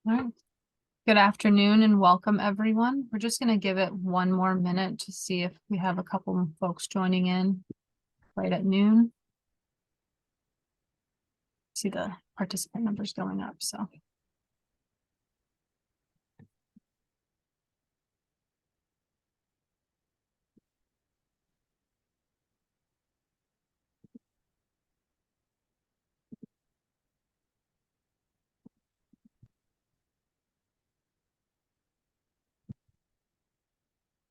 All right. Good afternoon and welcome, everyone. We're just going to give it one more minute to see if we have a couple of folks joining in right at noon. See the participant numbers going up, so.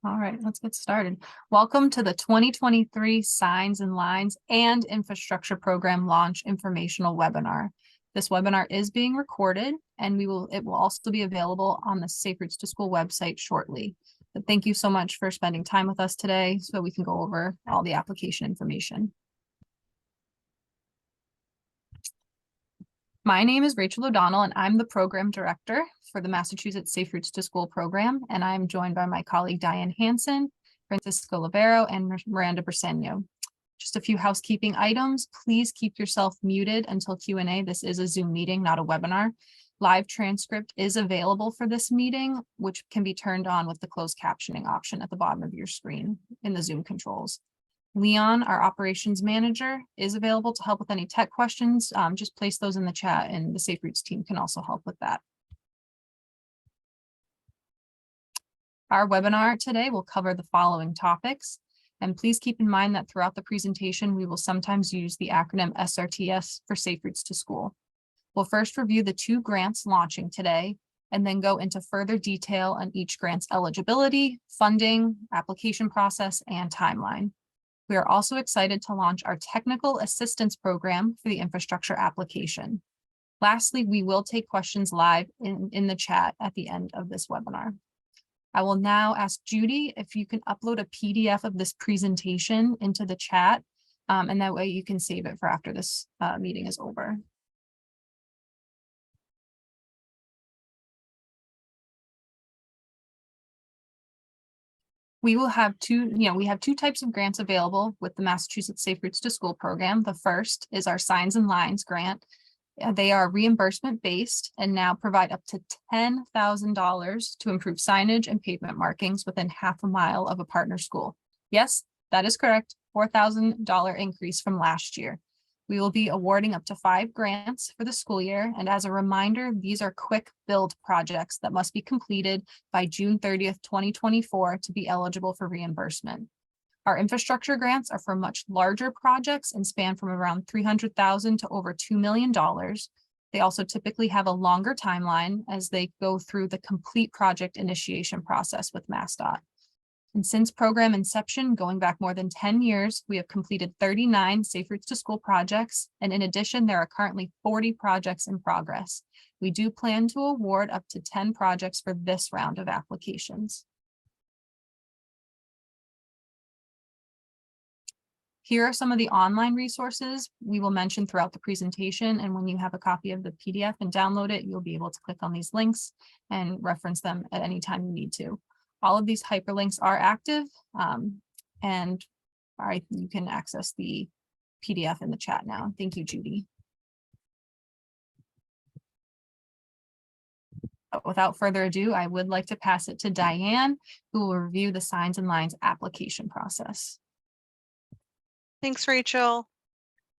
All right, let's get started. Welcome to the 2023 Signs and Lines and Infrastructure Program Launch Informational Webinar. This webinar is being recorded and it will also be available on the Safe Routes to School website shortly. But thank you so much for spending time with us today so we can go over all the application information. My name is Rachel O'Donnell, and I'm the program director for the Massachusetts Safe Routes to School program, and I'm joined by my colleague Diane Hansen, Francisco Livero, and Miranda Briseno. Just a few housekeeping items. Please keep yourself muted until Q&A. This is a Zoom meeting, not a webinar. Live transcript is available for this meeting, which can be turned on with the closed captioning option at the bottom of your screen in the Zoom controls. Leon, our operations manager, is available to help with any tech questions. Just place those in the chat and the Safe Routes team can also help with that. Our webinar today will cover the following topics. And please keep in mind that throughout the presentation, we will sometimes use the acronym SRTS for Safe Routes to School. We'll first review the 2 grants launching today, and then go into further detail on each grant's eligibility, funding, application process, and timeline. We are also excited to launch our technical assistance program for the infrastructure application. Lastly, we will take questions live in the chat at the end of this webinar. I will now ask Judy if you can upload a PDF of this presentation into the chat, and that way you can save it for after this meeting is over. We will have we have 2 types of grants available with the Massachusetts Safe Routes to School program. The first is our Signs and Lines grant. They are reimbursement based and now provide up to $10,000 to improve signage and pavement markings within half a mile of a partner school. Yes, that is correct. $4,000 increase from last year. We will be awarding up to 5 grants for the school year. And as a reminder, these are quick build projects that must be completed by June 30th, 2024 to be eligible for reimbursement. Our infrastructure grants are for much larger projects and span from around $300,000 to over $2 million. They also typically have a longer timeline as they go through the complete project initiation process with MassDOT. And since program inception, going back more than 10 years, we have completed 39 Safe Routes to School projects. And in addition, there are currently 40 projects in progress. We do plan to award up to 10 projects for this round of applications. Here are some of the online resources we will mention throughout the presentation. And when you have a copy of the PDF and download it, you'll be able to click on these links and reference them at any time you need to. All of these hyperlinks are active, and you can access the PDF in the chat now. Thank you, Judy. But without further ado, I would like to pass it to Diane, who will review the Signs and Lines application process. Thanks, Rachel.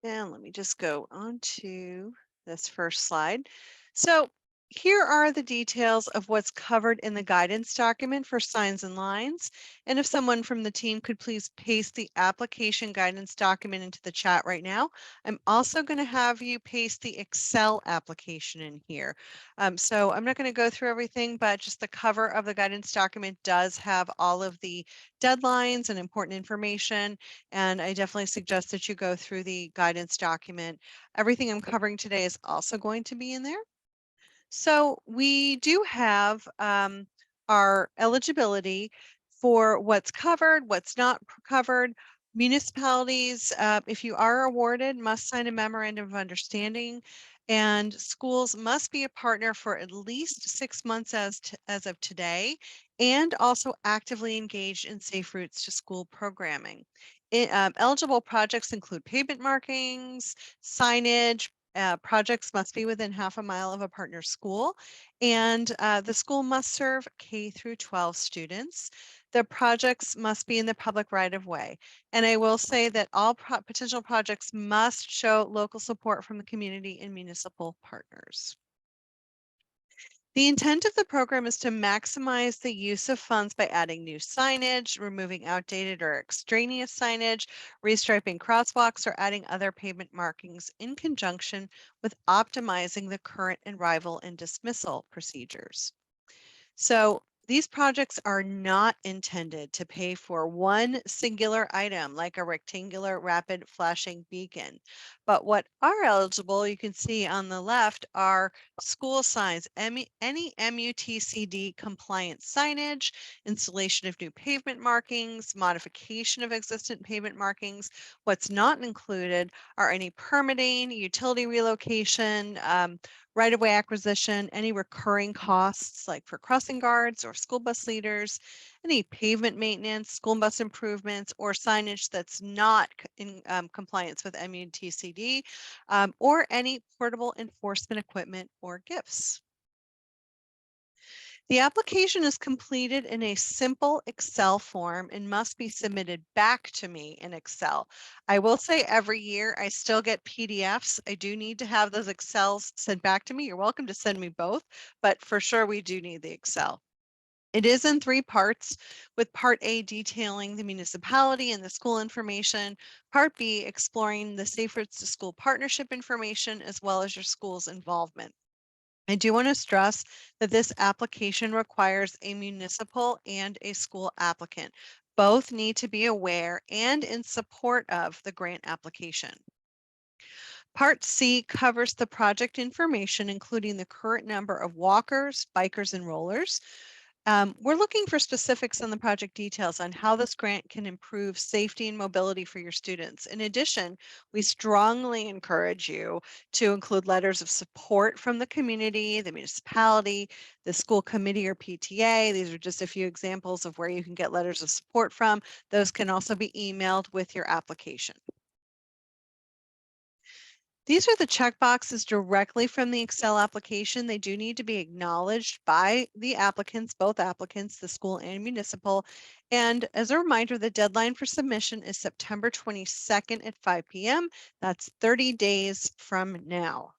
And let me just go on to this first slide. So here are the details of what's covered in the guidance document for Signs and Lines. And if someone from the team could please paste the application guidance document into the chat right now. I'm also going to have you paste the Excel application in here. So I'm not going to go through everything, but just the cover of the guidance document does have all of the deadlines and important information. And I definitely suggest that you go through the guidance document. Everything I'm covering today is also going to be in there. So we do have our eligibility for what's covered, what's not covered. Municipalities, if you are awarded, must sign a memorandum of understanding, and schools must be a partner for at least 6 months as of today, and also actively engaged in Safe Routes to School programming. Eligible projects include pavement markings, signage, projects must be within half a mile of a partner school, and the school must serve K through 12 students. The projects must be in the public right of way. And I will say that all potential projects must show local support from the community and municipal partners. The intent of the program is to maximize the use of funds by adding new signage, removing outdated or extraneous signage, restriping crosswalks, or adding other pavement markings in conjunction with optimizing the current arrival and dismissal procedures. So these projects are not intended to pay for one singular item like a rectangular rapid flashing beacon. But what are eligible, you can see on the left, are school signs, any MUTCD compliant signage, installation of new pavement markings, modification of existing pavement markings. What's not included are any permitting, utility relocation, right-of-way acquisition, any recurring costs like for crossing guards or school bus leaders, any pavement maintenance, school bus improvements, or signage that's not in compliance with MUTCD, or any portable enforcement equipment or gifts. The application is completed in a simple Excel form and must be submitted back to me in Excel. I will say every year I still get PDFs. I do need to have those Excels sent back to me. You're welcome to send me both, but for sure we do need the Excel. It is in 3 parts, with part A detailing the municipality and the school information, part B exploring the Safe Routes to School partnership information, as well as your school's involvement. I do want to stress that this application requires a municipal and a school applicant. Both need to be aware and in support of the grant application. Part C covers the project information, including the current number of walkers, bikers, and rollers. We're looking for specifics on the project details on how this grant can improve safety and mobility for your students. In addition, we strongly encourage you to include letters of support from the community, the municipality, the school committee or PTA. These are just a few examples of where you can get letters of support from. Those can also be emailed with your application. These are the check boxes directly from the Excel application. They do need to be acknowledged by the applicants, both applicants, the school and municipal. And as a reminder, the deadline for submission is September 22nd at 5 p.m. That's 30 days from now.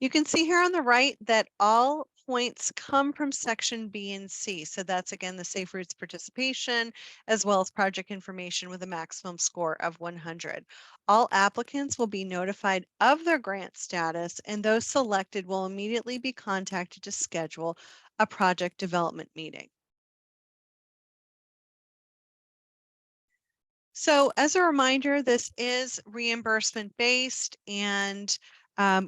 You can see here on the right that all points come from section B and C. So that's again the Safe Routes participation, as well as project information with a maximum score of 100. All applicants will be notified of their grant status, and those selected will immediately be contacted to schedule a project development meeting. So as a reminder, this is reimbursement based, and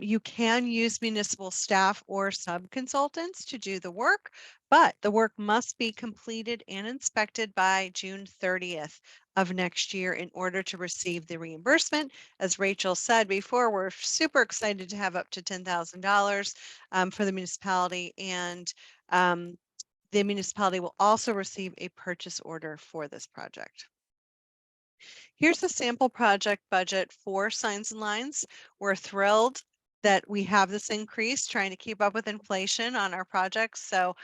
you can use municipal staff or sub-consultants to do the work, but the work must be completed and inspected by June 30th of next year in order to receive the reimbursement. As Rachel said before, we're super excited to have up to $10,000 for the municipality, and the municipality will also receive a purchase order for this project. Here's a sample project budget for Signs and Lines. We're thrilled that we have this increase, trying to keep up with inflation on our projects. So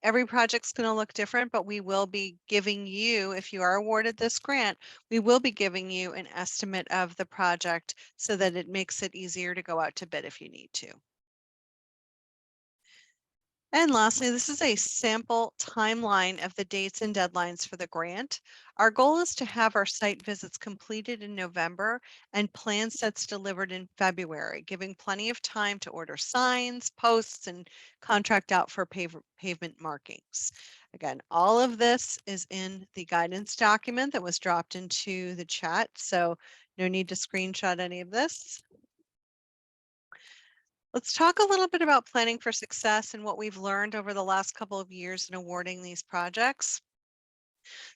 every project's going to look different, but we will be giving you, if you are awarded this grant, we will be giving you an estimate of the project so that it makes it easier to go out to bid if you need to. And lastly, this is a sample timeline of the dates and deadlines for the grant. Our goal is to have our site visits completed in November and plan sets delivered in February, giving plenty of time to order signs, posts, and contract out for pavement markings. Again, all of this is in the guidance document that was dropped into the chat, so no need to screenshot any of this. Let's talk a little bit about planning for success and what we've learned over the last couple of years in awarding these projects.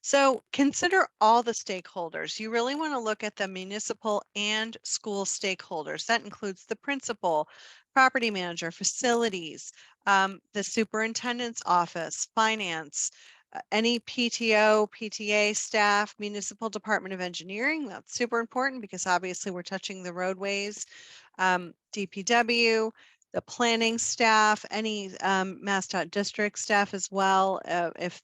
So consider all the stakeholders. You really want to look at the municipal and school stakeholders. That includes the principal, property manager, facilities, the superintendent's office, finance, Any PTO, PTA staff, Municipal Department of Engineering, that's super important because obviously we're touching the roadways. DPW, the planning staff, any MassDOT district staff as well, if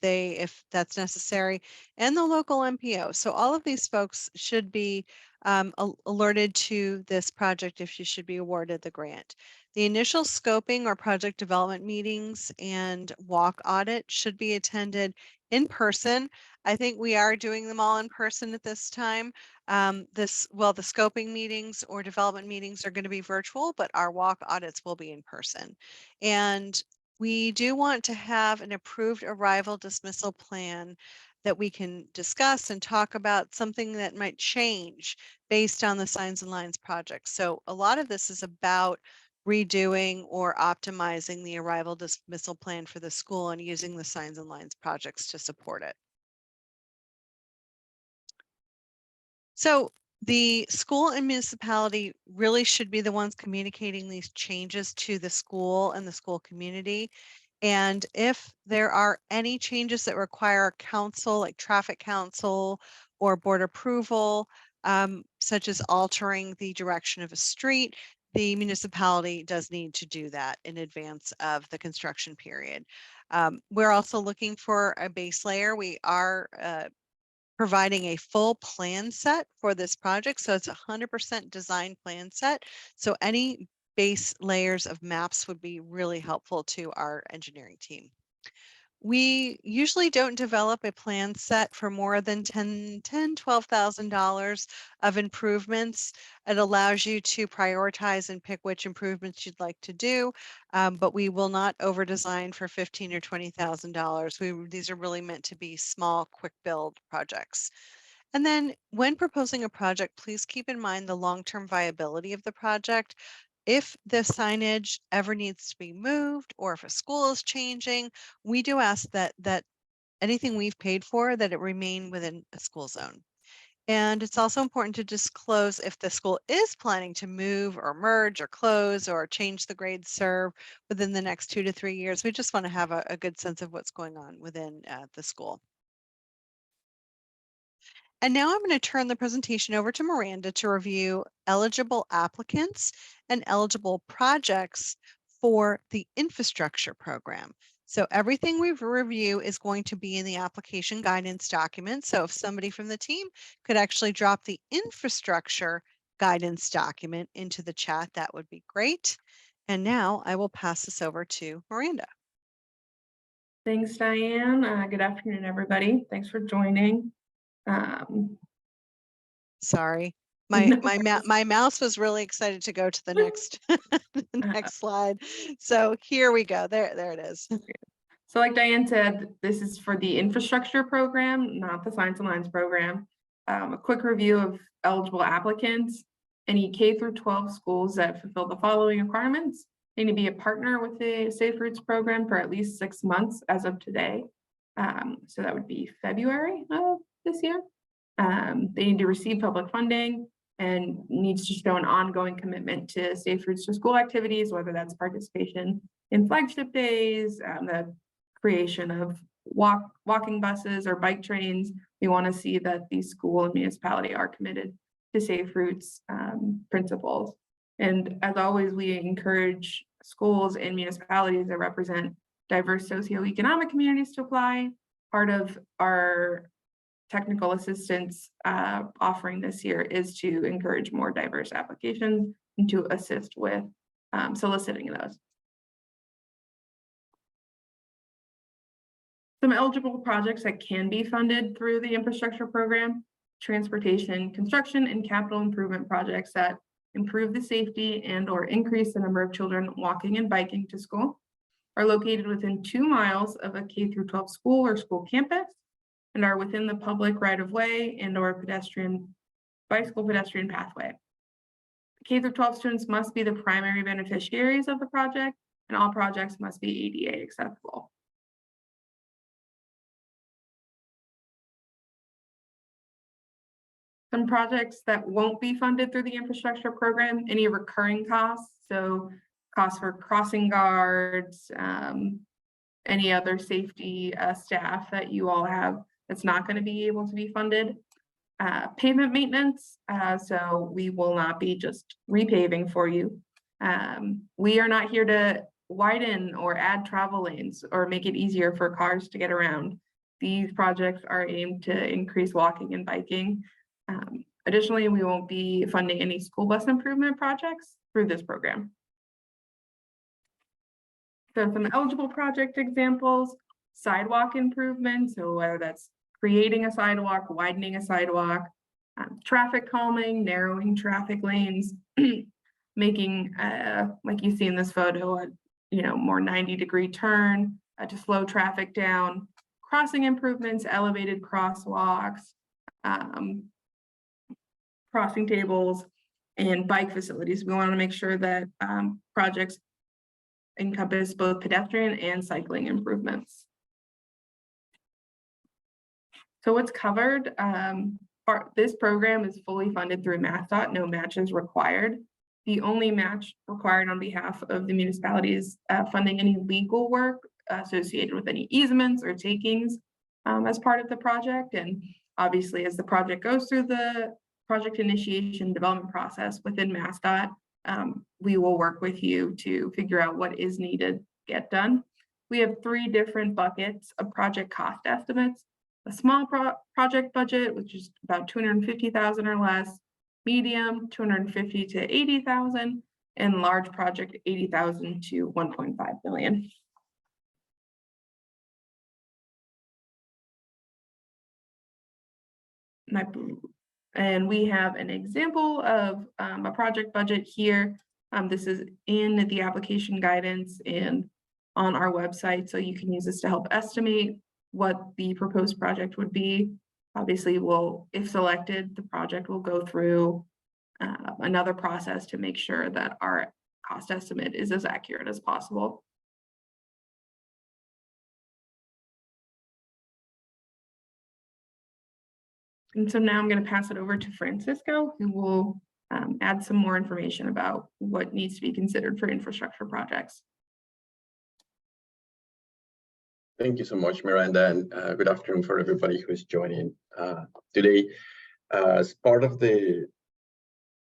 that's necessary, and the local MPO. So all of these folks should be alerted to this project if you should be awarded the grant. The initial scoping or project development meetings and walk audit should be attended in person. I think we are doing them all in person at this time. The scoping meetings or development meetings are going to be virtual, but our walk audits will be in person. And we do want to have an approved arrival dismissal plan that we can discuss and talk about, something that might change based on the Signs and Lines project. So a lot of this is about redoing or optimizing the arrival dismissal plan for the school and using the Signs and Lines projects to support it. So the school and municipality really should be the ones communicating these changes to the school and the school community. And if there are any changes that require council, like traffic council or board approval, such as altering the direction of a street, the municipality does need to do that in advance of the construction period. We're also looking for a base layer. We are providing a full plan set for this project. So it's 100% design plan set. So any base layers of maps would be really helpful to our engineering team. We usually don't develop a plan set for more than $12,000 of improvements. It allows you to prioritize and pick which improvements you'd like to do, but we will not over design for $15,000 or $20,000. These are really meant to be small, quick build projects. And then when proposing a project, please keep in mind the long-term viability of the project. If the signage ever needs to be moved or if a school is changing, we do ask that anything we've paid for, that it remain within a school zone. And it's also important to disclose if the school is planning to move or merge or close or change the grade serve within the next 2 to 3 years. We just want to have a good sense of what's going on within the school. And now I'm going to turn the presentation over to Miranda to review eligible applicants and eligible projects for the infrastructure program. So everything we review is going to be in the application guidance document. So if somebody from the team could actually drop the infrastructure guidance document into the chat, that would be great. And now I will pass this over to Miranda. Thanks, Diane. Good afternoon, everybody. Thanks for joining. Sorry, No my mouse was really excited to go to the next the next slide. So here we go. There it is. So like Diane said, this is for the infrastructure program, not the Signs and Lines program. A quick review of eligible applicants. Any K through 12 schools that fulfill the following requirements need to be a partner with the Safe Routes program for at least 6 months as of today. So that would be February of this year. They need to receive public funding and needs to show an ongoing commitment to Safe Routes to School activities, whether that's participation in flagship days, the creation of walking buses or bike trains. We want to see that the school and municipality are committed to Safe Routes principles. And as always, we encourage schools and municipalities that represent diverse socioeconomic communities to apply. Part of our technical assistance offering this year is to encourage more diverse applications and to assist with soliciting those. Some eligible projects that can be funded through the infrastructure program: transportation, construction, and capital improvement projects that improve the safety and or increase the number of children walking and biking to school, are located within 2 miles of a K through 12 school or school campus, and are within the public right-of-way and or bicycle pedestrian pathway. K through 12 students must be the primary beneficiaries of the project, and all projects must be ADA accessible. Some projects that won't be funded through the infrastructure program: any recurring costs, so costs for crossing guards, any other safety staff that you all have that's not going to be able to be funded. Pavement maintenance, so we will not be just repaving for you. We are not here to widen or add travel lanes or make it easier for cars to get around. These projects are aimed to increase walking and biking. Additionally, we won't be funding any school bus improvement projects through this program. So some eligible project examples: sidewalk improvements, so whether that's creating a sidewalk, widening a sidewalk, traffic calming, narrowing traffic lanes, making, like you see in this photo, a more 90-degree turn to slow traffic down, crossing improvements, elevated crosswalks, crossing tables, and bike facilities. We want to make sure that projects encompass both pedestrian and cycling improvements. So what's covered? This program is fully funded through MassDOT, no matches required. The only match required on behalf of the municipality is funding any legal work associated with any easements or takings as part of the project. And obviously, as the project goes through the project initiation development process within MassDOT, we will work with you to figure out what is needed to get done. We have 3 different buckets of project cost estimates: a small project budget, which is about $250,000 or less, medium $250,000 to $80,000, and large project $80,000 to $1.5 million. And we have an example of a project budget here. This is in the application guidance and on our website, so you can use this to help estimate what the proposed project would be. Obviously, if selected, the project will go through another process to make sure that our cost estimate is as accurate as possible. And so now I'm going to pass it over to Francisco, who will add some more information about what needs to be considered for infrastructure projects. Thank you so much, Miranda, and good afternoon for everybody who is joining today. As part of the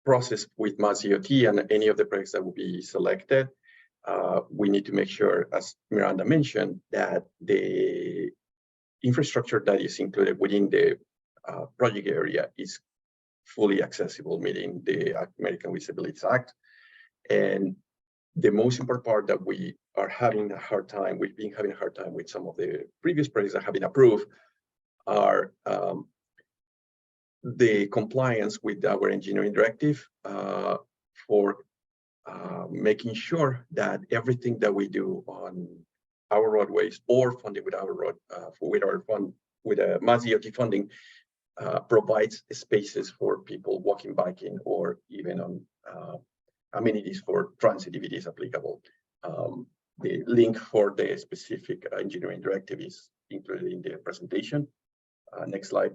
process with MassDOT and any of the projects that will be selected, we need to make sure, as Miranda mentioned, that the infrastructure that is included within the project area is fully accessible, meeting the American with Disabilities Act. And the most important part that we've been having a hard time with some of the previous projects that have been approved are the compliance with our engineering directive for making sure that everything that we do on our roadways or funded with our with MassDOT funding provides spaces for people walking, biking, or even on amenities for transit if it is applicable. The link for the specific engineering directive is included in the presentation. Next slide,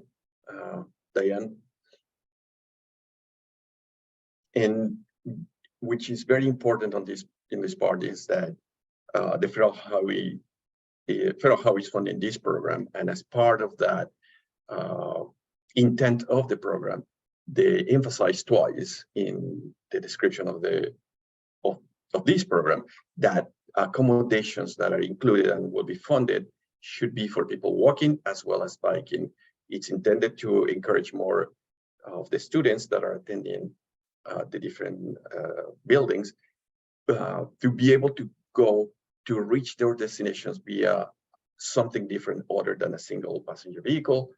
Diane. And which is very important in this part is that the federal highway is funding this program, and as part of that intent of the program, they emphasize twice in the description of this program that accommodations that are included and will be funded should be for people walking as well as biking. It's intended to encourage more of the students that are attending the different buildings to be able to go to reach their destinations via something different other than a single passenger vehicle,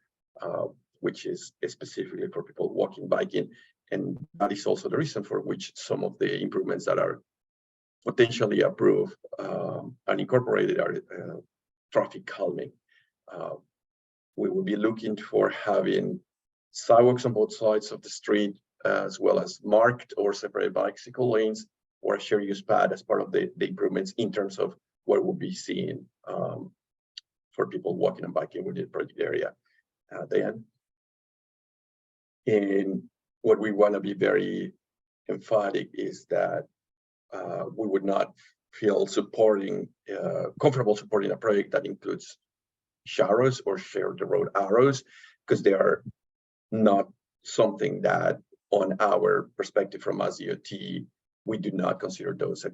which is specifically for people walking, biking. And that is also the reason for which some of the improvements that are potentially approved and incorporated are traffic calming. We will be looking for having sidewalks on both sides of the street, as well as marked or separated bicycle lanes or a shared use pad as part of the improvements in terms of what we'll be seeing for people walking and biking within the project area. Diane? And what we want to be very emphatic is that we would not feel comfortable supporting a project that includes sharrows or share the road arrows, because they are not something that, on our perspective from SDOT, we do not consider those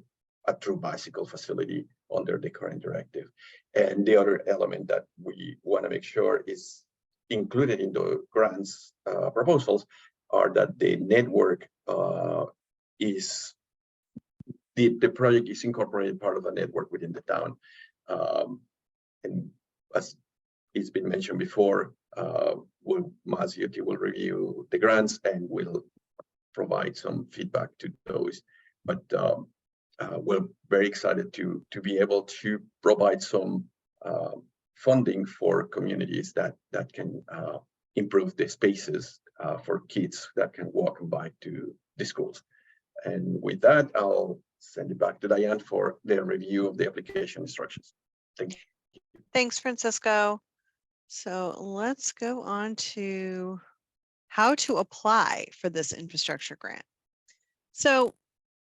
a true bicycle facility under the current directive. And the other element that we want to make sure is included in the grants proposals are that the network is the project is incorporated part of a network within the town. And as it's been mentioned before, SDOT will review the grants and will provide some feedback to those. But we're very excited to be able to provide some funding for communities that can improve the spaces for kids that can walk and bike to the schools. And with that, I'll send it back to Diane for the review of the application instructions. Thank you. Thanks, Francisco. So let's go on to how to apply for this infrastructure grant. So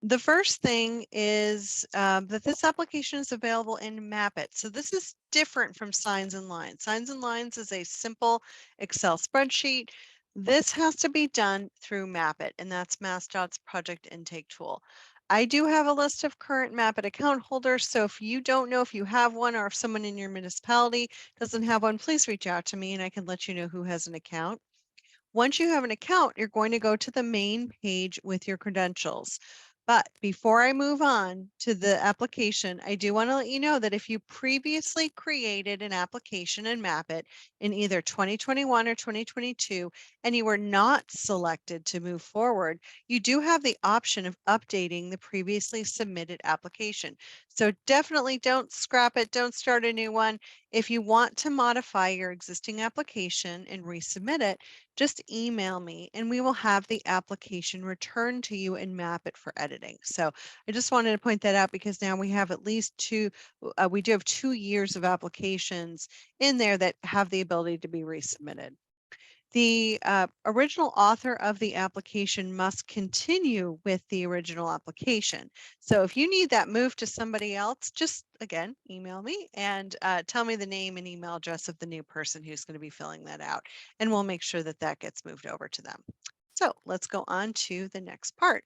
the first thing is that this application is available in Map-It. So this is different from Signs and Lines. Signs and Lines is a simple Excel spreadsheet. This has to be done through Map-It, and that's MassDOT's project intake tool. I do have a list of current Map-It account holders, so if you don't know if you have one or if someone in your municipality doesn't have one, please reach out to me and I can let you know who has an account. Once you have an account, you're going to go to the main page with your credentials. But before I move on to the application, I do want to let you know that if you previously created an application in Map-It in either 2021 or 2022, and you were not selected to move forward, you do have the option of updating the previously submitted application. So definitely don't scrap it, don't start a new one. If you want to modify your existing application and resubmit it, just email me and we will have the application returned to you and Map-It for editing. So I just wanted to point that out because now we have at least we do have 2 years of applications in there that have the ability to be resubmitted. The original author of the application must continue with the original application. So if you need that moved to somebody else, just again, email me and tell me the name and email address of the new person who's going to be filling that out. And we'll make sure that that gets moved over to them. So let's go on to the next part.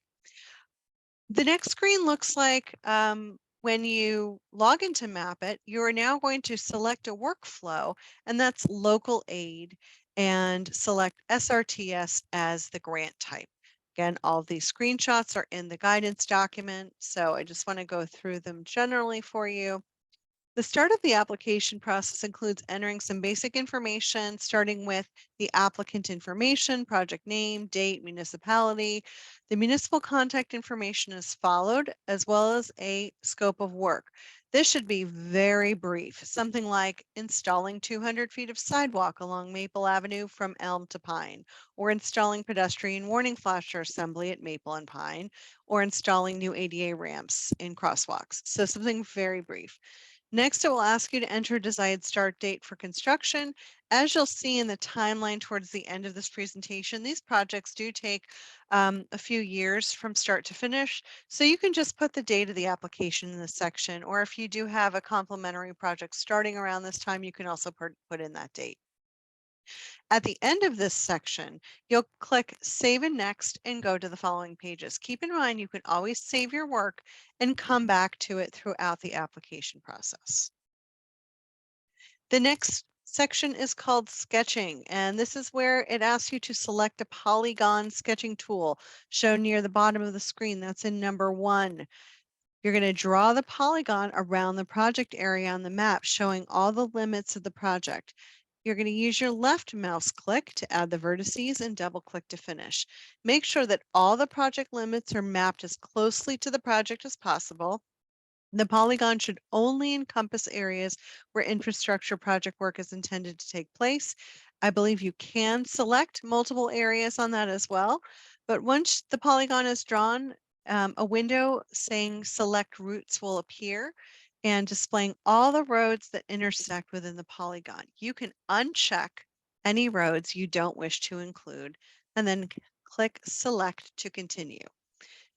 The next screen looks like when you log into Map-It, you are now going to select a workflow, and that's local aid, and select SRTS as the grant type. Again, all of these screenshots are in the guidance document, so I just want to go through them generally for you. The start of the application process includes entering some basic information, starting with the applicant information, project name, date, municipality. The municipal contact information is followed, as well as a scope of work. This should be very brief, something like installing 200 feet of sidewalk along Maple Avenue from Elm to Pine, or installing pedestrian warning flasher assembly at Maple and Pine, or installing new ADA ramps in crosswalks. So something very brief. Next, it will ask you to enter a desired start date for construction. As you'll see in the timeline towards the end of this presentation, these projects do take a few years from start to finish. So you can just put the date of the application in this section, or if you do have a complementary project starting around this time, you can also put in that date. At the end of this section, you'll click Save and Next and go to the following pages. Keep in mind, you can always save your work and come back to it throughout the application process. The next section is called Sketching, and this is where it asks you to select a polygon sketching tool shown near the bottom of the screen. That's in number 1. You're going to draw the polygon around the project area on the map, showing all the limits of the project. You're going to use your left mouse click to add the vertices and double click to finish. Make sure that all the project limits are mapped as closely to the project as possible. The polygon should only encompass areas where infrastructure project work is intended to take place. I believe you can select multiple areas on that as well, but once the polygon is drawn, a window saying select routes will appear and displaying all the roads that intersect within the polygon. You can uncheck any roads you don't wish to include and then click select to continue.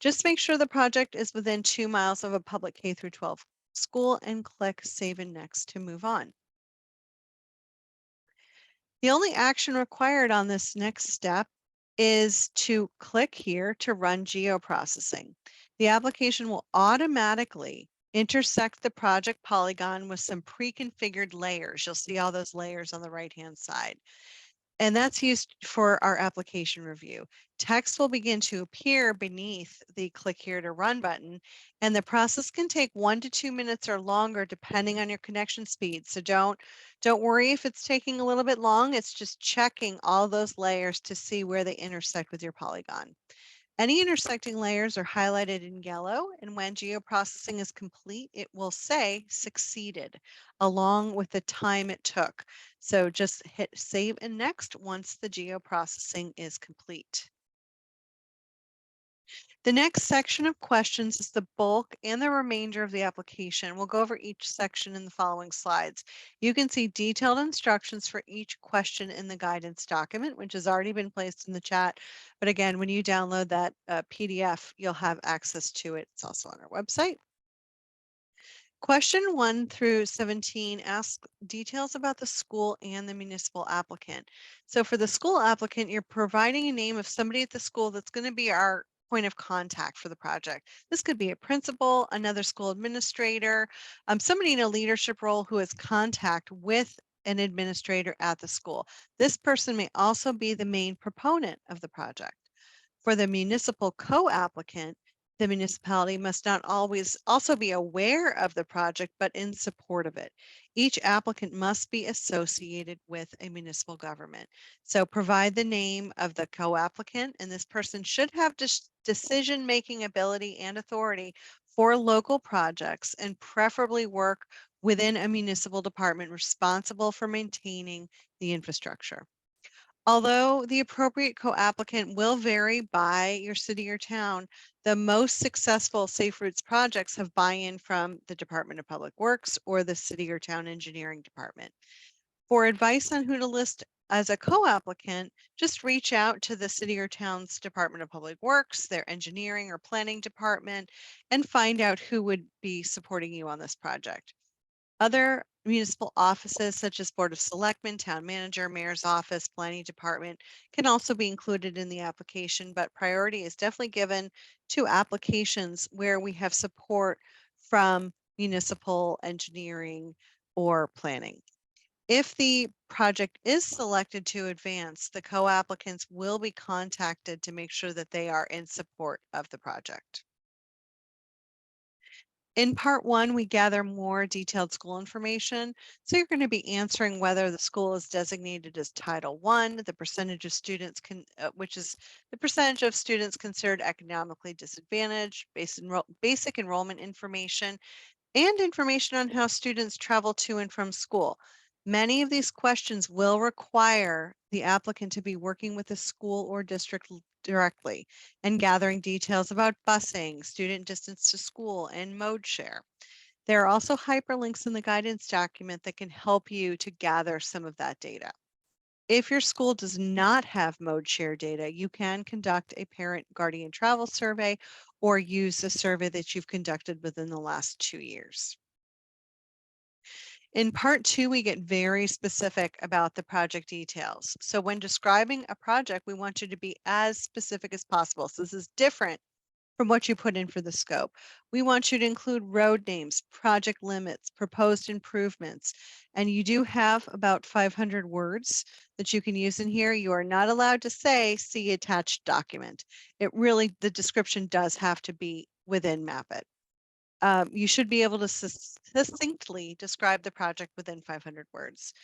Just make sure the project is within 2 miles of a public K through 12 school and click Save and Next to move on. The only action required on this next step is to click here to run geoprocessing. The application will automatically intersect the project polygon with some pre-configured layers. You'll see all those layers on the right-hand side. And that's used for our application review. Text will begin to appear beneath the click here to run button, and the process can take 1 to 2 minutes or longer depending on your connection speed. So don't worry if it's taking a little bit long. It's just checking all those layers to see where they intersect with your polygon. Any intersecting layers are highlighted in yellow, and when geoprocessing is complete, it will say succeeded along with the time it took. So just hit save and next once the geoprocessing is complete. The next section of questions is the bulk and the remainder of the application. We'll go over each section in the following slides. You can see detailed instructions for each question in the guidance document, which has already been placed in the chat. But again, when you download that PDF, you'll have access to it. It's also on our website. Question 1 through 17 ask details about the school and the municipal applicant. So for the school applicant, you're providing a name of somebody at the school that's going to be our point of contact for the project. This could be a principal, another school administrator, somebody in a leadership role who has contact with an administrator at the school. This person may also be the main proponent of the project. For the municipal co-applicant, the municipality must not always also be aware of the project, but in support of it. Each applicant must be associated with a municipal government. So provide the name of the co-applicant, and this person should have decision-making ability and authority for local projects and preferably work within a municipal department responsible for maintaining the infrastructure. Although the appropriate co-applicant will vary by your city or town, the most successful Safe Routes projects have buy-in from the Department of Public Works or the city or town engineering department. For advice on who to list as a co-applicant, just reach out to the city or town's Department of Public Works, their engineering or planning department, and find out who would be supporting you on this project. Other municipal offices such as Board of Selectmen, Town Manager, Mayor's Office, Planning Department can also be included in the application, but priority is definitely given to applications where we have support from municipal engineering or planning. If the project is selected to advance, the co-applicants will be contacted to make sure that they are in support of the project. In part 1, we gather more detailed school information. So you're going to be answering whether the school is designated as Title I, the percentage of students which is the percentage of students considered economically disadvantaged, basic enrollment information, and information on how students travel to and from school. Many of these questions will require the applicant to be working with the school or district directly and gathering details about busing, student distance to school, and mode share. There are also hyperlinks in the guidance document that can help you to gather some of that data. If your school does not have mode share data, you can conduct a parent guardian travel survey or use a survey that you've conducted within the last 2 years. In part 2, we get very specific about the project details. So when describing a project, we want you to be as specific as possible. So this is different from what you put in for the scope. We want you to include road names, project limits, proposed improvements, and you do have about 500 words that you can use in here. You are not allowed to say, see attached document. The description does have to be within MAPIT. You should be able to succinctly describe the project within 500 words.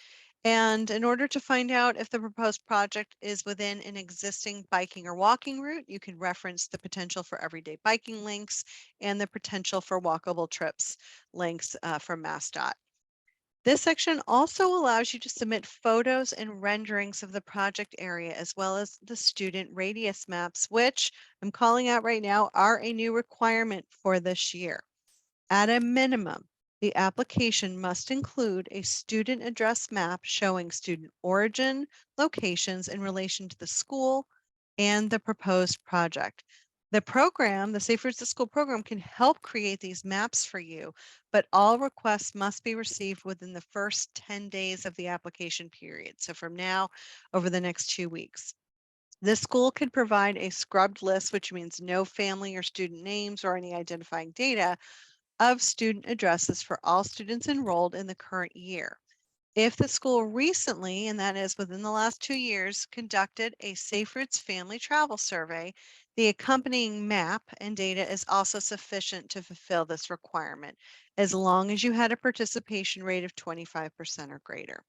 And in order to find out if the proposed project is within an existing biking or walking route, you can reference the potential for everyday biking links and the potential for walkable trips links from MassDOT. This section also allows you to submit photos and renderings of the project area, as well as the student radius maps, which I'm calling out right now are a new requirement for this year. At a minimum, the application must include a student address map showing student origin, locations in relation to the school and the proposed project. The program, the Safe Routes to School program, can help create these maps for you, but all requests must be received within the first 10 days of the application period. So from now over the next 2 weeks. This school could provide a scrubbed list, which means no family or student names or any identifying data of student addresses for all students enrolled in the current year. If the school recently, and that is within the last 2 years, conducted a Safe Routes family travel survey, the accompanying map and data is also sufficient to fulfill this requirement, as long as you had a participation rate of 25% or greater.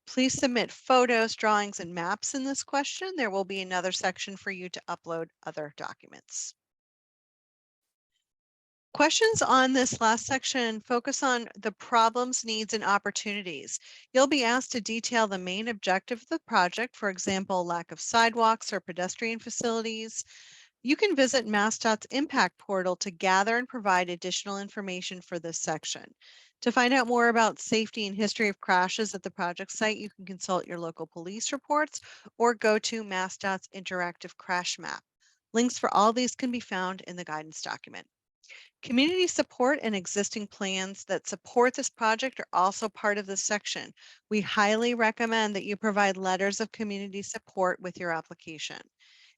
Please submit photos, drawings, and maps in this question. There will be another section for you to upload other documents. Questions on this last section focus on the problems, needs, and opportunities. You'll be asked to detail the main objective of the project, for example, lack of sidewalks or pedestrian facilities. You can visit MassDOT's impact portal to gather and provide additional information for this section. To find out more about safety and history of crashes at the project site, you can consult your local police reports or go to MassDOT's interactive crash map. Links for all these can be found in the guidance document. Community support and existing plans that support this project are also part of this section. We highly recommend that you provide letters of community support with your application.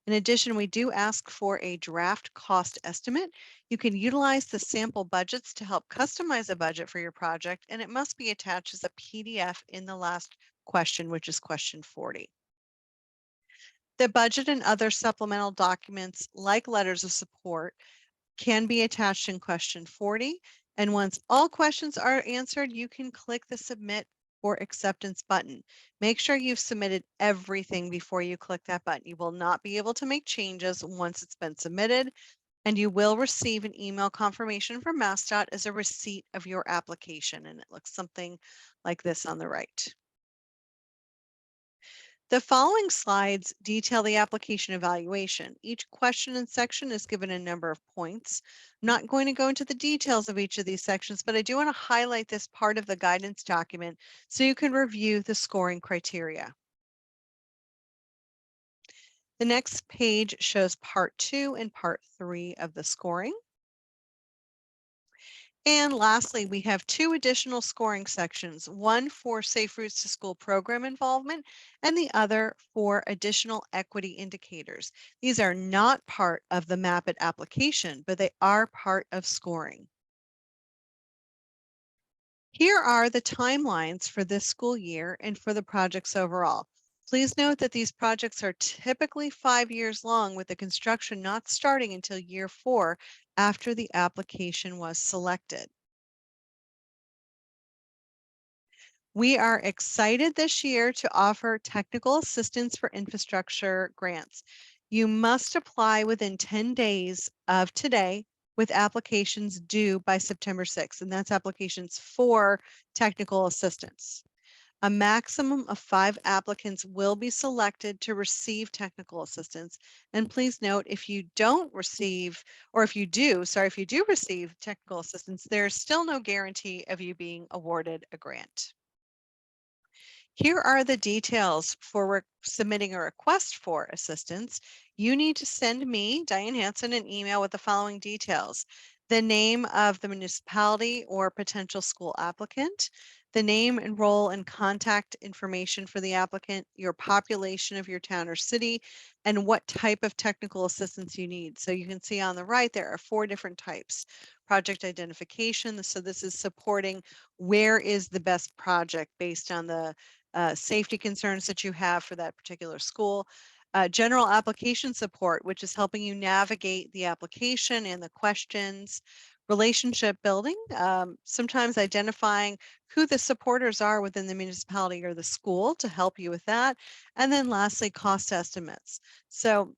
In addition, we do ask for a draft cost estimate. You can utilize the sample budgets to help customize a budget for your project, and it must be attached as a PDF in the last question, which is question 40. The budget and other supplemental documents, like letters of support, can be attached in question 40. And once all questions are answered, you can click the submit or acceptance button. Make sure you've submitted everything before you click that button. You will not be able to make changes once it's been submitted, and you will receive an email confirmation from MassDOT as a receipt of your application. And it looks something like this on the right. The following slides detail the application evaluation. Each question and section is given a number of points. I'm not going to go into the details of each of these sections, but I do want to highlight this part of the guidance document so you can review the scoring criteria. The next page shows part 2 and part 3 of the scoring. And lastly, we have 2 additional scoring sections, one for Safe Routes to School program involvement and the other for additional equity indicators. These are not part of the MAP-IT application, but they are part of scoring. Here are the timelines for this school year and for the projects overall. Please note that these projects are typically 5 years long, with the construction not starting until year 4 after the application was selected. We are excited this year to offer technical assistance for infrastructure grants. You must apply within 10 days of today, with applications due by September 6th, and that's applications for technical assistance. A maximum of 5 applicants will be selected to receive technical assistance. And please note, if you don't receive, or if you do receive technical assistance, there's still no guarantee of you being awarded a grant. Here are the details for submitting a request for assistance. You need to send me, Diane Hansen, an email with the following details: the name of the municipality or potential school applicant, the name and role and contact information for the applicant, your population of your town or city, and what type of technical assistance you need. So you can see on the right, there are 4 different types. Project identification, so this is supporting where is the best project based on the safety concerns that you have for that particular school. General application support, which is helping you navigate the application and the questions. Relationship building, sometimes identifying who the supporters are within the municipality or the school to help you with that. And then lastly, cost estimates. So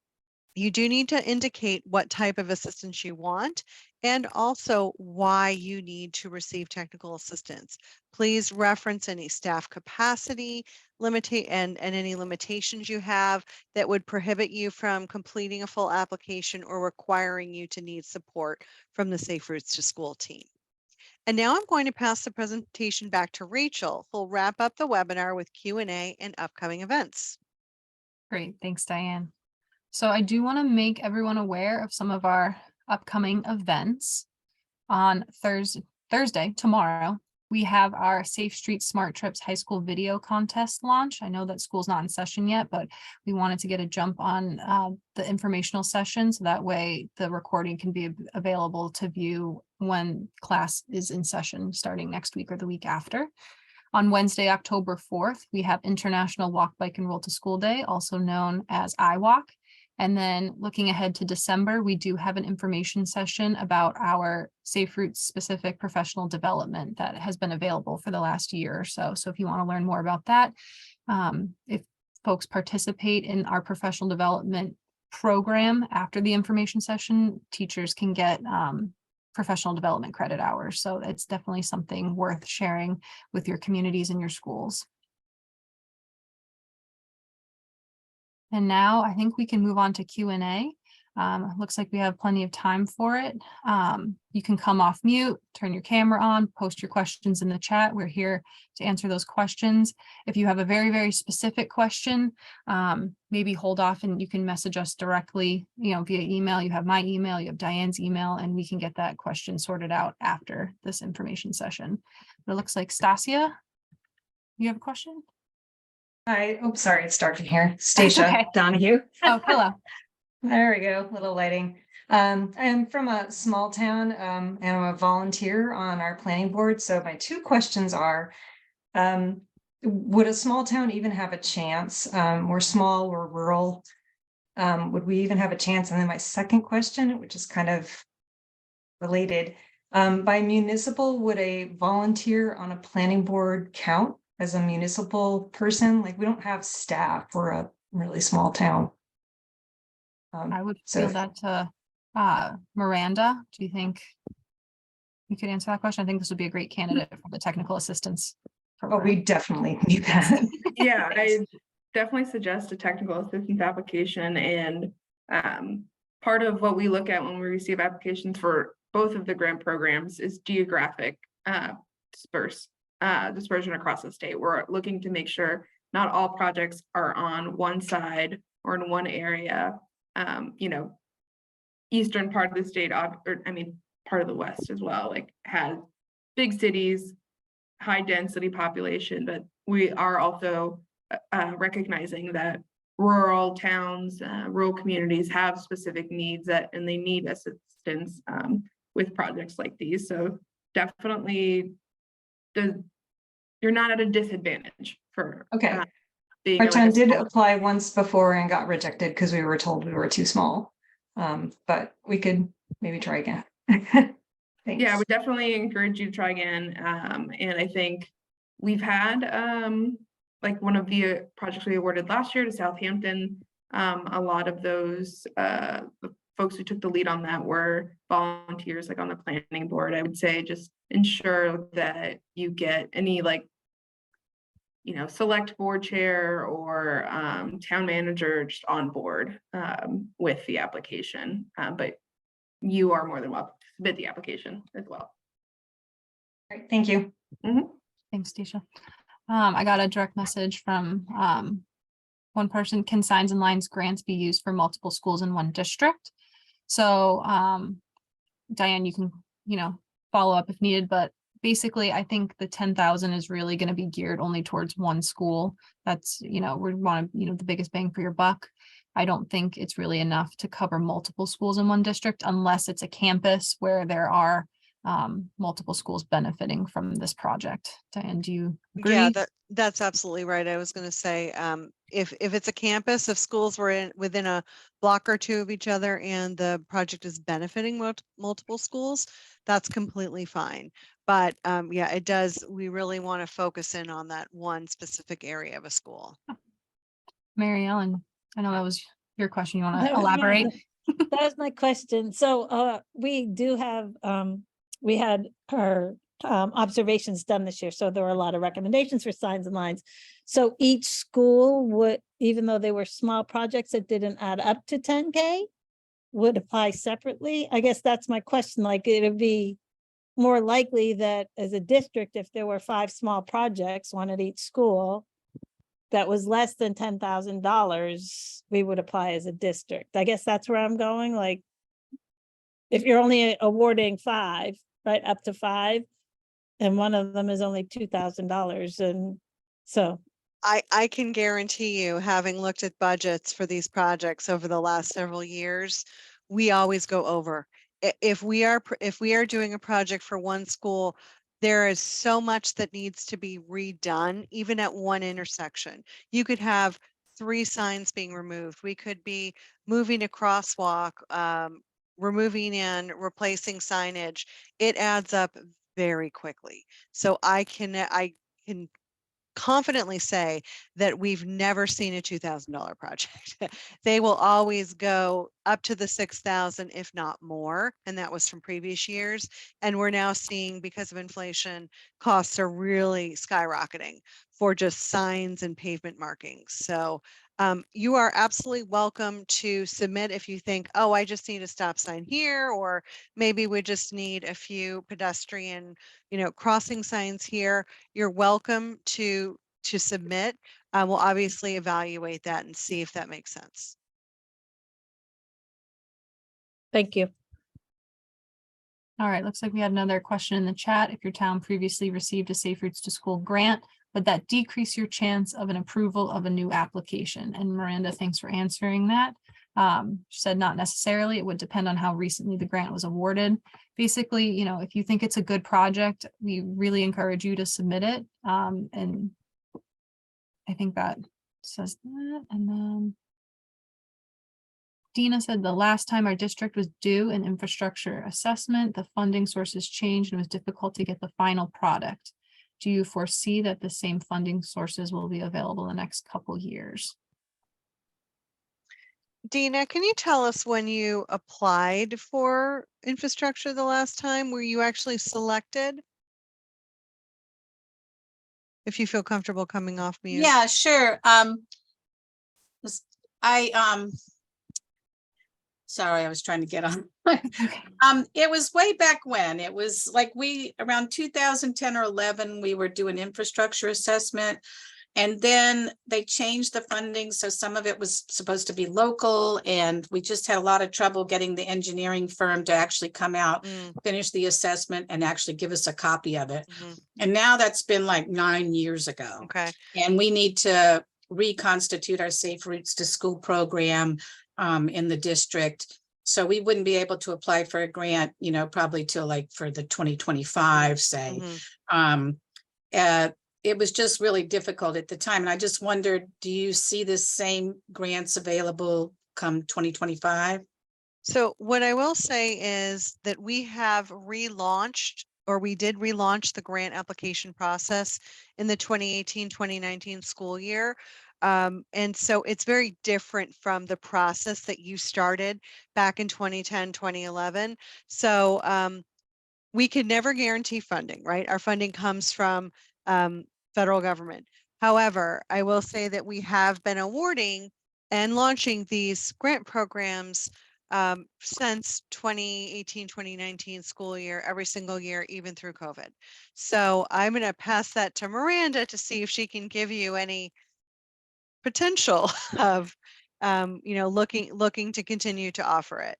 you do need to indicate what type of assistance you want and also why you need to receive technical assistance. Please reference any staff capacity and any limitations you have that would prohibit you from completing a full application or requiring you to need support from the Safe Routes to School team. And now I'm going to pass the presentation back to Rachel, who'll wrap up the webinar with Q&A and upcoming events. Great, thanks, Diane. So I do want to make everyone aware of some of our upcoming events. On Thursday, tomorrow, we have our Safe Streets Smart Trips High School Video Contest launch. I know that school's not in session yet, but we wanted to get a jump on the informational session, so that way the recording can be available to view when class is in session, starting next week or the week after. On Wednesday, October 4th, we have International Walk, Bike, and Roll to School Day, also known as iWalk. And then looking ahead to December, we do have an information session about our Safe Routes specific professional development that has been available for the last year or so. So if you want to learn more about that, if folks participate in our professional development program after the information session, teachers can get professional development credit hours. So it's definitely something worth sharing with your communities and your schools. And now I think we can move on to Q&A. Looks like we have plenty of time for it. You can come off mute, turn your camera on, post your questions in the chat. We're here to answer those questions. If you have a very, very specific question, maybe hold off and you can message us directly, via email. You have my email, you have Diane's email, and we can get that question sorted out after this information session. But it looks like Stasia, you have a question? Hi, oops, sorry, it's dark in here. Stacia okay. Donahue. Oh, hello. There we go, little lighting. I'm from a small town, and I'm a volunteer on our planning board. So my two questions are, would a small town even have a chance? We're small, we're rural. Would we even have a chance? And then my second question, which is kind of related, by municipal, would a volunteer on a planning board count as a municipal person? Like, we don't have staff. We're a really small town. I would So feel if- that to Miranda. Do you think you could answer that question? I think this would be a great candidate for the technical assistance Oh, program. we definitely need that. Yeah, Thanks. I definitely suggest a technical assistance application, and part of what we look at when we receive applications for both of the grant programs is geographic dispersion across the state. We're looking to make sure not all projects are on one side or in one area. Eastern part of the state, part of the West as well, like has big cities, high density population, but we are also recognizing that rural towns, rural communities have specific needs and they need assistance with projects like these. So definitely you're not at a disadvantage for Okay. being Our like town a did small- apply once before and got rejected because we were told we were too small. But we could maybe try again. Thanks. Yeah, I would definitely encourage you to try again. And I think we've had like one of the projects we awarded last year to Southampton. A lot of those the folks who took the lead on that were volunteers, like on the planning board. I would say just ensure that you get any select board chair or town manager just on board with the application. But you are more than welcome to submit the application as well. Great, thank you. Thanks, Tisha. I got a direct message from one person. Can signs and lines grants be used for multiple schools in one district? So Diane, you can, follow up if needed, but basically I think the 10,000 is really going to be geared only towards one school. That's, we want the biggest bang for your buck. I don't think it's really enough to cover multiple schools in one district unless it's a campus where there are multiple schools benefiting from this project. Diane, do you agree? Yeah, that's absolutely right. I was going to say, if it's a campus, if schools were within a block or two of each other and the project is benefiting multiple schools, that's completely fine. But yeah, it does. We really want to focus in on that one specific area of a school. Mary Ellen, I know that was your question. You want That to was elaborate? That was my question. So we do have, we had our observations done this year. So there were a lot of recommendations for signs and lines. So each school would, even though they were small projects that didn't add up to 10K, would apply separately. I guess that's my question. Like, it'd be more likely that as a district, if there were 5 small projects, one at each school, that was less than $10,000, we would apply as a district. I guess that's where I'm going, like, if you're only awarding 5, right, up to 5, and one of them is only $2,000, and so. I can guarantee you, having looked at budgets for these projects over the last several years, we always go over. If we are doing a project for one school, there is so much that needs to be redone, even at one intersection. You could have 3 signs being removed. We could be moving a crosswalk, removing and replacing signage. It adds up very quickly. So I can confidently say that we've never seen a $2,000 project. They will always go up to the 6,000, if not more. And that was from previous years. And we're now seeing, because of inflation, costs are really skyrocketing for just signs and pavement markings. So you are absolutely welcome to submit if you think, oh, I just need a stop sign here, or maybe we just need a few pedestrian, crossing signs here. You're welcome to submit. We'll obviously evaluate that and see if that makes sense. Thank you. All right, looks like we had another question in the chat. If your town previously received a Safe Routes to School grant, would that decrease your chance of an approval of a new application? And Miranda, thanks for answering that. She said not necessarily. It would depend on how recently the grant was awarded. Basically, if you think it's a good project, we really encourage you to submit it. And I think that says that. And then Dina said the last time our district was due an infrastructure assessment, the funding sources changed and it was difficult to get the final product. Do you foresee that the same funding sources will be available the next couple years? Dina, can you tell us when you applied for infrastructure the last time? Were you actually selected? If you feel comfortable coming off mute. Yeah, sure. Sorry, I was trying to get on. It was way back when. It was like around 2010 or 11, we were doing infrastructure assessment. And then they changed the funding. So some of it was supposed to be local, and we just had a lot of trouble getting the engineering firm to actually come out, finish the assessment, and actually give us a copy of it. And now that's been like 9 years ago. Okay. And we need to reconstitute our Safe Routes to School program in the district. So we wouldn't be able to apply for a grant, probably till like for the 2025, say. It was just really difficult at the time. And I just wondered, do you see the same grants available come 2025? So what I will say is that we have relaunched, or we did relaunch the grant application process in the 2018-2019 school year. And so it's very different from the process that you started back in 2010, 2011. So we could never guarantee funding, right? Our funding comes from federal government. However, I will say that we have been awarding and launching these grant programs since 2018, 2019 school year, every single year, even through COVID. So I'm going to pass that to Miranda to see if she can give you any potential of, looking to continue to offer it.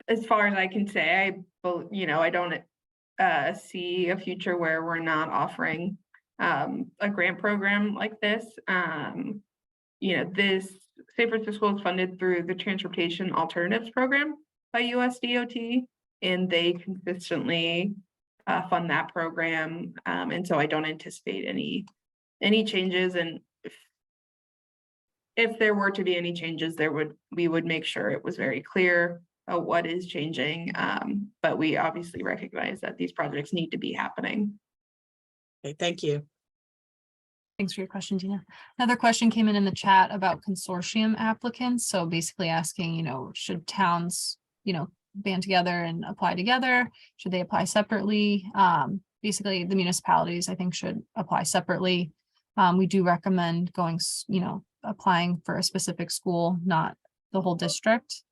As far as I can say, I don't see a future where we're not offering a grant program like this. This Safe Routes to School is funded through the Transportation Alternatives Program by USDOT, and they consistently fund that program. And so I don't anticipate any changes. And if there were to be any changes, we would make sure it was very clear what is changing, but we obviously recognize that these projects need to be happening. Okay, thank you. Thanks for your question, Dina. Another question came in the chat about consortium applicants. So basically asking, should towns, band together and apply together? Should they apply separately? Basically, the municipalities, I think, should apply separately. We do recommend going, applying for a specific school, not the whole district.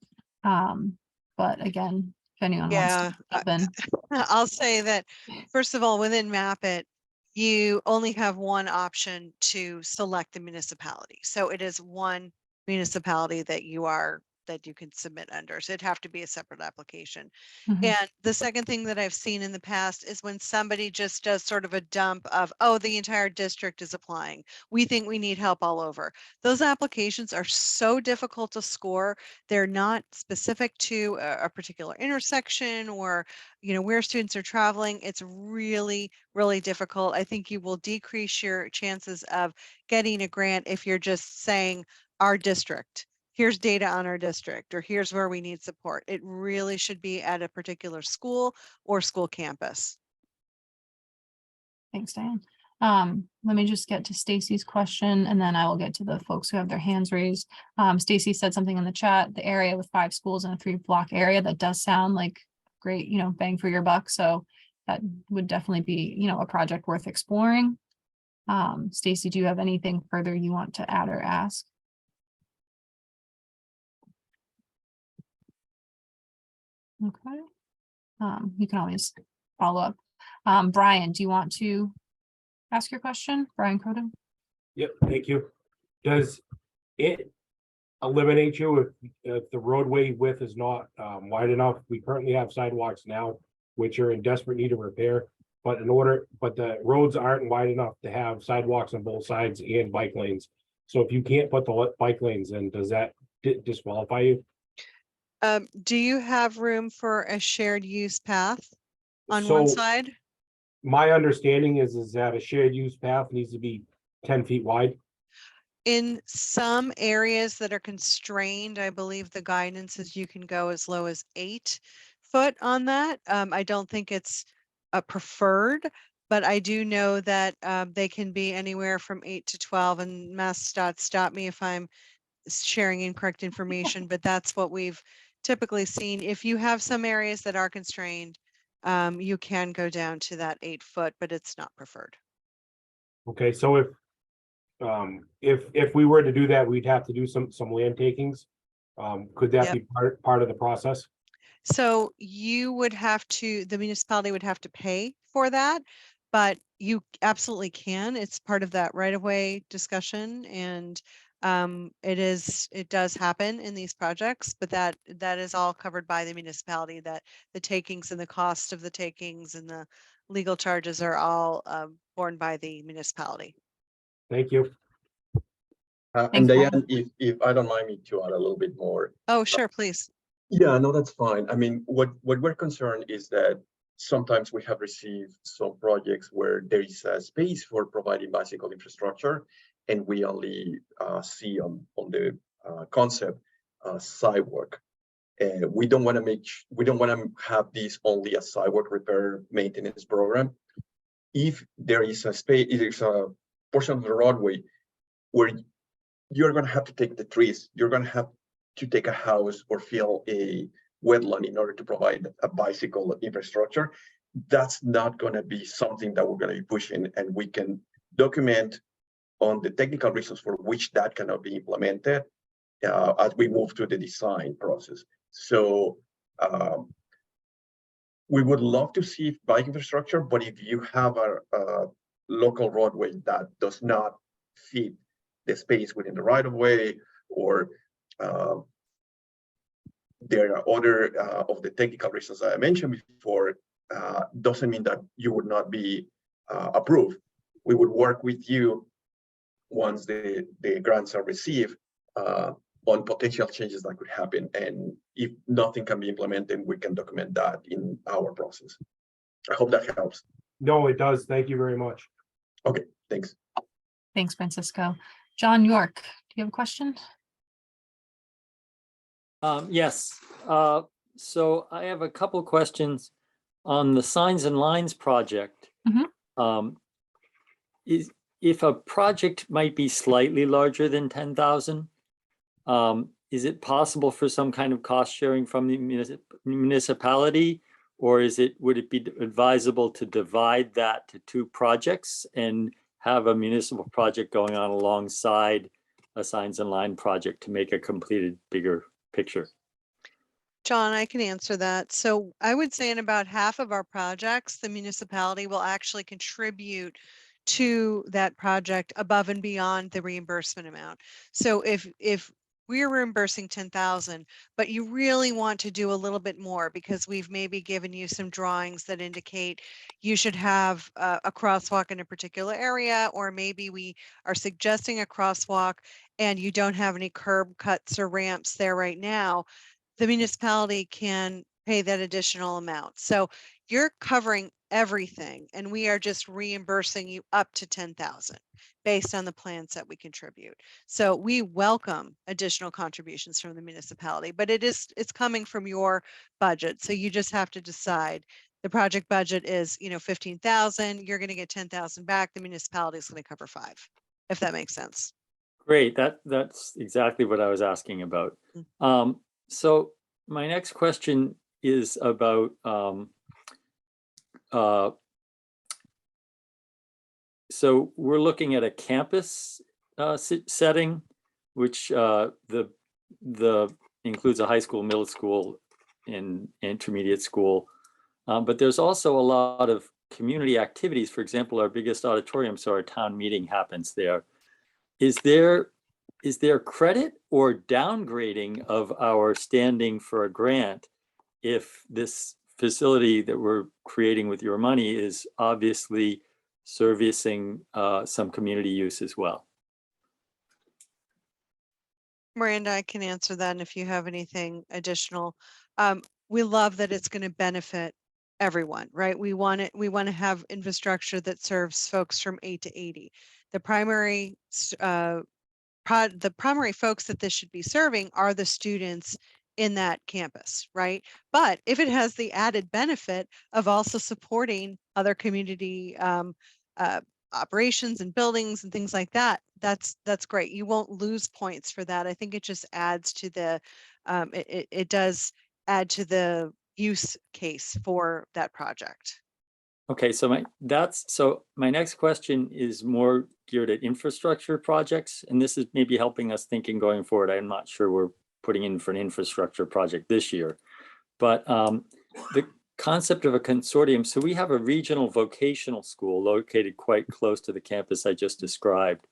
But again, if anyone wants to jump in. I'll say that, first of all, within MAP-IT, you only have one option to select the municipality. So it is one municipality that you can submit under. So it'd have to be a separate application. Mhm. And the second thing that I've seen in the past is when somebody just does sort of a dump of, oh, the entire district is applying. We think we need help all over. Those applications are so difficult to score. They're not specific to a particular intersection or, where students are traveling. It's really, really difficult. I think you will decrease your chances of getting a grant if you're just saying our district. Here's data on our district, or here's where we need support. It really should be at a particular school or school campus. Thanks, Diane. Let me just get to Stacy's question and then I will get to the folks who have their hands raised. Stacy said something in the chat, the area with 5 schools in a 3-block area. That does sound like great, bang for your buck. So that would definitely be, a project worth exploring. Stacy, do you have anything further you want to add or ask? Okay. You can always follow up. Brian, do you want to ask your question? Brian Croden? Yep, thank you. Does it eliminate you if the roadway width is not wide enough? We currently have sidewalks now, which are in desperate need of repair, but the roads aren't wide enough to have sidewalks on both sides and bike lanes. So if you can't put the bike lanes in, does that disqualify you? Do you have room for a shared use path on So one side? my understanding is that a shared use path needs to be 10 feet wide. In some areas that are constrained, I believe the guidance is you can go as low as 8 foot on that. I don't think it's a preferred, but I do know that they can be anywhere from 8 to 12, and MassDOT, stop me if I'm sharing incorrect information, but that's what we've typically seen. If you have some areas that are constrained, you can go down to that 8 foot, but it's not preferred. Okay, so if we were to do that, we'd have to do some land takings. Could that Yep. be part of the process? So the municipality would have to pay for that, but you absolutely can. It's part of that right-of-way discussion, and it does happen in these projects, but that is all covered by the municipality, that the takings and the cost of the takings and the legal charges are all borne by the municipality. Thank you. And Thanks, Brian. Diane, if I don't mind me to add a little bit more. Oh, sure, please. Yeah, no, that's fine. I mean, what we're concerned is that sometimes we have received some projects where there is a space for providing bicycle infrastructure, and we only see on the concept sidewalk. We don't want to have this only a sidewalk repair maintenance program. If there is a space, if there's a portion of the roadway where you're going to have to take the trees, you're going to have to take a house or fill a wetland in order to provide a bicycle infrastructure, that's not going to be something that we're going to be pushing, and we can document on the technical reasons for which that cannot be implemented as we move through the design process. So we would love to see bike infrastructure, but if you have a local roadway that does not fit the space within the right of way, or there are other of the technical reasons that I mentioned before, doesn't mean that you would not be approved. We would work with you once the grants are received on potential changes that could happen. And if nothing can be implemented, we can document that in our process. I hope that helps. No, it does. Thank you very much. Okay, thanks. Thanks, Francisco. John York, do you have a question? Yes. So I have a couple questions on the Signs and Lines project. If a project might be slightly larger than 10,000, is it possible for some kind of cost sharing from the municipality, or would it be advisable to divide that to 2 projects and have a municipal project going on alongside a Signs and Line project to make a completed bigger picture? John, I can answer that. So I would say in about half of our projects, the municipality will actually contribute to that project above and beyond the reimbursement amount. So if we're reimbursing 10,000, but you really want to do a little bit more because we've maybe given you some drawings that indicate you should have a crosswalk in a particular area, or maybe we are suggesting a crosswalk and you don't have any curb cuts or ramps there right now, the municipality can pay that additional amount. So you're covering everything and we are just reimbursing you up to 10,000 based on the plans that we contribute. So we welcome additional contributions from the municipality, but it's coming from your budget. So you just have to decide. The project budget is, 15,000, you're going to get 10,000 back. The municipality is going to cover 5, if that makes sense. Great, that's exactly what I was asking about. So my next question is about so we're looking at a campus setting, which the includes a high school, middle school, and intermediate school. But there's also a lot of community activities. For example, our biggest auditorium, so our town meeting happens there. Is there credit or downgrading of our standing for a grant if this facility that we're creating with your money is obviously servicing some community use as well? Miranda, I can answer that. And if you have anything additional, we love that it's going to benefit everyone, right? We want to have infrastructure that serves folks from 8 to 80. The primary folks that this should be serving are the students in that campus, right? But if it has the added benefit of also supporting other community operations and buildings and things like that, that's great. You won't lose points for that. I think it just adds to the it does add to the use case for that project. Okay, so my next question is more geared at infrastructure projects, and this is maybe helping us thinking going forward. I'm not sure we're putting in for an infrastructure project this year, but the concept of a consortium. So we have a regional vocational school located quite close to the campus I just described.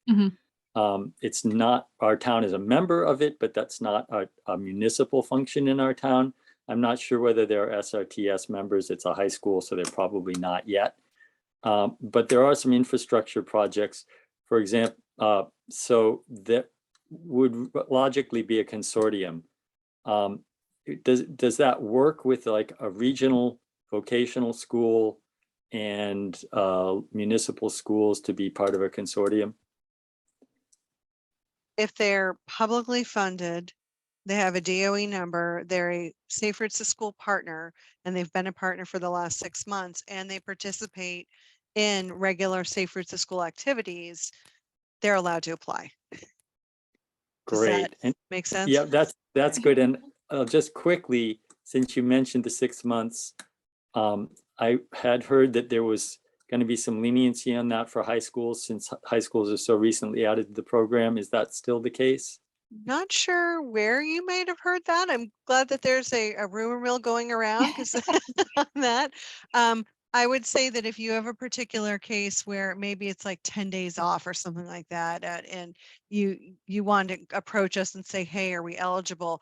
It's not, our town is a member of it, but that's not a municipal function in our town. I'm not sure whether they're SRTS members. It's a high school, so they're probably not yet. But there are some infrastructure projects, for example, so that would logically be a consortium. Does that work with like a regional vocational school and municipal schools to be part of a consortium? If they're publicly funded, they have a DOE number, they're a Safe Routes to School partner, and they've been a partner for the last 6 months, and they participate in regular Safe Routes to School activities, they're allowed to apply. Great. Does that make sense? Yeah, that's good. And just quickly, since you mentioned the 6 months, I had heard that there was going to be some leniency on that for high schools, since high schools are so recently added to the program. Is that still the case? Not sure where you might have heard that. I'm glad that there's a rumor mill going around because on that. I would say that if you have a particular case where maybe it's like 10 days off or something like that, and you want to approach us and say, hey, are we eligible?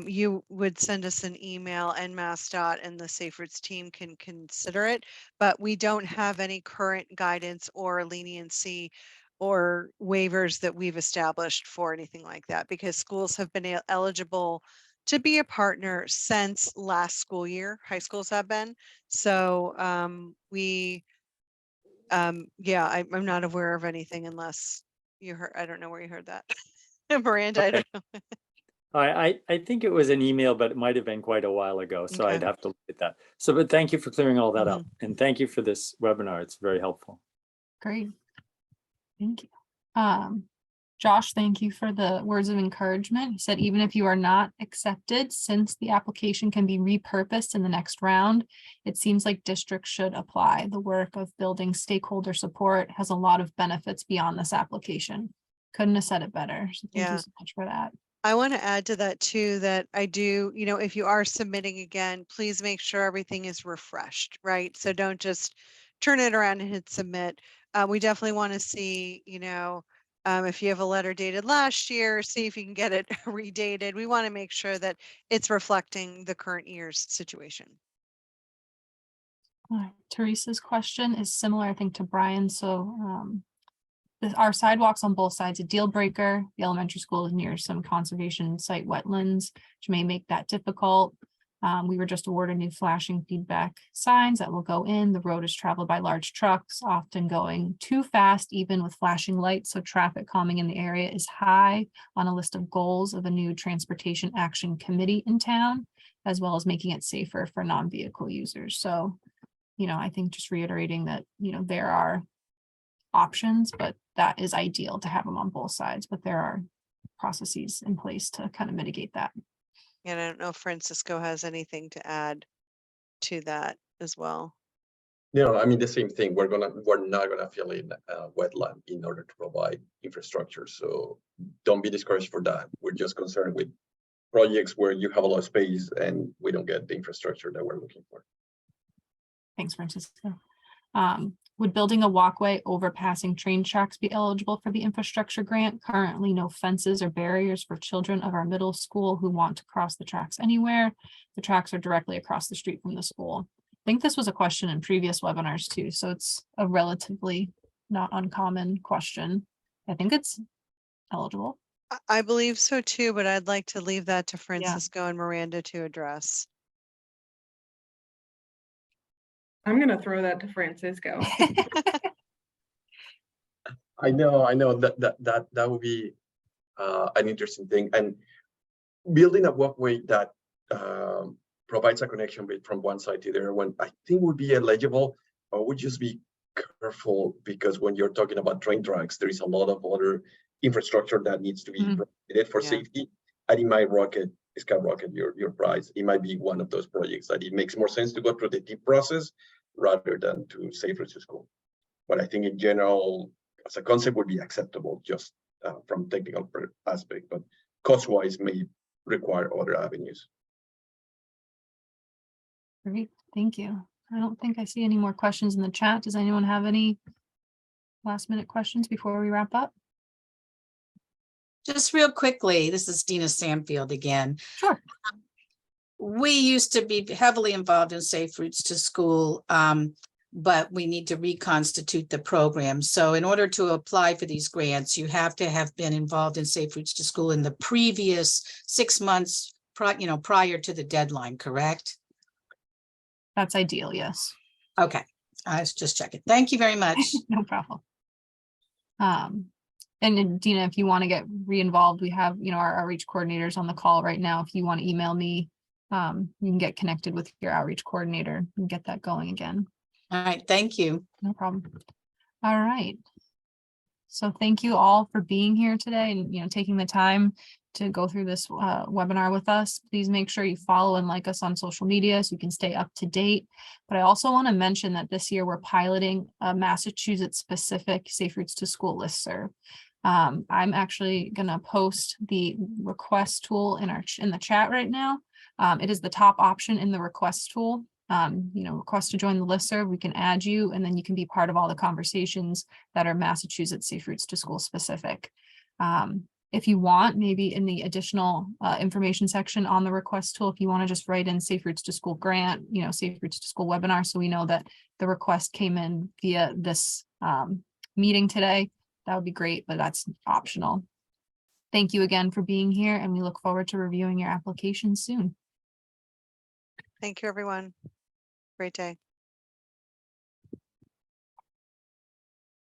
You would send us an email, and MassDOT and the Safe Routes team can consider it, but we don't have any current guidance or leniency or waivers that we've established for anything like that, because schools have been eligible to be a partner since last school year. High schools have been. So yeah, I'm not aware of anything unless you heard. I don't know where you heard that. Miranda, I Okay. don't know. I think it was an email, but it might have been quite a while ago, so Okay. I'd have to look at that. So, but thank you for clearing all that up, and thank you for this webinar. It's very helpful. Great. Thank you. Josh, thank you for the words of encouragement. He said, even if you are not accepted, since the application can be repurposed in the next round, it seems like districts should apply. The work of building stakeholder support has a lot of benefits beyond this application. Couldn't have said it better. So thank you so much for that. I want to add to that too, that I do, if you are submitting again, please make sure everything is refreshed, right? So don't just turn it around and hit submit. We definitely want to see, if you have a letter dated last year, see if you can get it redated. We want to make sure that it's reflecting the current year's situation. Teresa's question is similar, I think, to Brian's. So our sidewalks on both sides, a deal breaker. The elementary school is near some conservation site wetlands, which may make that difficult. We were just awarded new flashing feedback signs that will go in. The road is traveled by large trucks, often going too fast, even with flashing lights. So traffic calming in the area is high on a list of goals of a new transportation action committee in town, as well as making it safer for non-vehicle users. So, I think just reiterating that, there are options, but that is ideal to have them on both sides, but there are processes in place to kind of mitigate that. And I don't know if Francisco has anything to add to that as well. I mean, the same thing. We're not gonna fill in wetland in order to provide infrastructure. So don't be discouraged for that. We're just concerned with projects where you have a lot of space and we don't get the infrastructure that we're looking for. Thanks, Francisco. Would building a walkway overpassing train tracks be eligible for the infrastructure grant? Currently, no fences or barriers for children of our middle school who want to cross the tracks anywhere. The tracks are directly across the street from the school. I think this was a question in previous webinars too, so it's a relatively not uncommon question. I think it's eligible. I believe so too, but I'd like to leave that to Francisco and Miranda to address. I'm gonna throw that to Francisco. I know that would be an interesting thing, and building a walkway that provides a connection from one side to the other one, I think would be eligible. I would just be careful because when you're talking about train tracks, there is a lot of other infrastructure that needs to be provided for safety. And it might skyrocket your price. It might be one of those projects that it makes more sense to go through the deep process rather than to safe routes to school. But I think in general, as a concept, would be acceptable just from technical aspect, but cost-wise may require other avenues. Great, thank you. I don't think I see any more questions in the chat. Does anyone have any last minute questions before we wrap up? Just real quickly, this is Dina Samfield again. Sure. We used to be heavily involved in Safe Routes to School, but we need to reconstitute the program. So in order to apply for these grants, you have to have been involved in Safe Routes to School in the previous 6 months, prior to the deadline, correct? That's ideal, yes. Okay, I was just checking. Thank you very much. No problem. And then, Dina, if you want to get re-involved, we have, our outreach coordinators on the call right now. If you want to email me, you can get connected with your outreach coordinator and get that going again. All right, thank you. No problem. All right. So thank you all for being here today and, taking the time to go through this webinar with us. Please make sure you follow and like us on social media so you can stay up to date. But I also want to mention that this year we're piloting a Massachusetts specific Safe Routes to School listserv. I'm actually going to post the request tool in the chat right now. It is the top option in the request tool. Request to join the listserv, we can add you, and then you can be part of all the conversations that are Massachusetts Safe Routes to School specific. If you want, maybe in the additional information section on the request tool, if you want to just write in Safe Routes to School grant, Safe Routes to School webinar, so we know that the request came in via this meeting today, that would be great, but that's optional. Thank you again for being here, and we look forward to reviewing your application soon. Thank you, everyone. Great day.